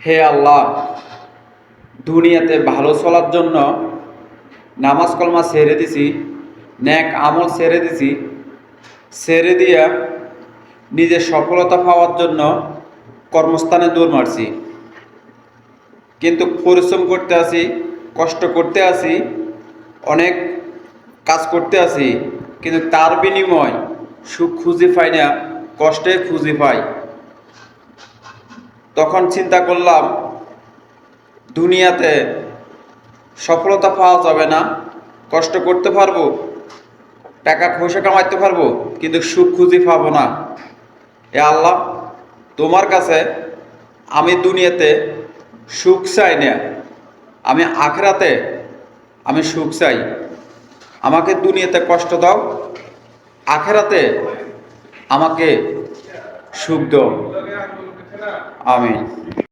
হে আল্লাহ, দুনিয়াতে ভালো চলার জন্য নামাজ কলমা ছেড়ে দিছি, নেক আমল ছেড়ে দিছি, ছেড়ে দিয়া নিজের সফলতা পাওয়ার জন্য কর্মস্থানে দৌড় মারছি। কিন্তু পরিশ্রম করতে আসি, কষ্ট করতে আসি, অনেক কাজ করতে আসি, কিন্তু তার বিনিময় সুখ খুঁজে পাই না, কষ্টে খুঁজে পাই। তখন চিন্তা করলাম, দুনিয়াতে সফলতা পাওয়া যাবে না, কষ্ট করতে পারবো, টাকা পয়সা কামাইতে পারবো, কিন্তু সুখ খুঁজে পাবো না। এ আল্লাহ, তোমার কাছে আমি দুনিয়াতে সুখ চাই না, আমি আখেরাতে আমি সুখ চাই। আমাকে দুনিয়াতে কষ্ট দাও, আখেরাতে আমাকে সুখ দাও। আমিন।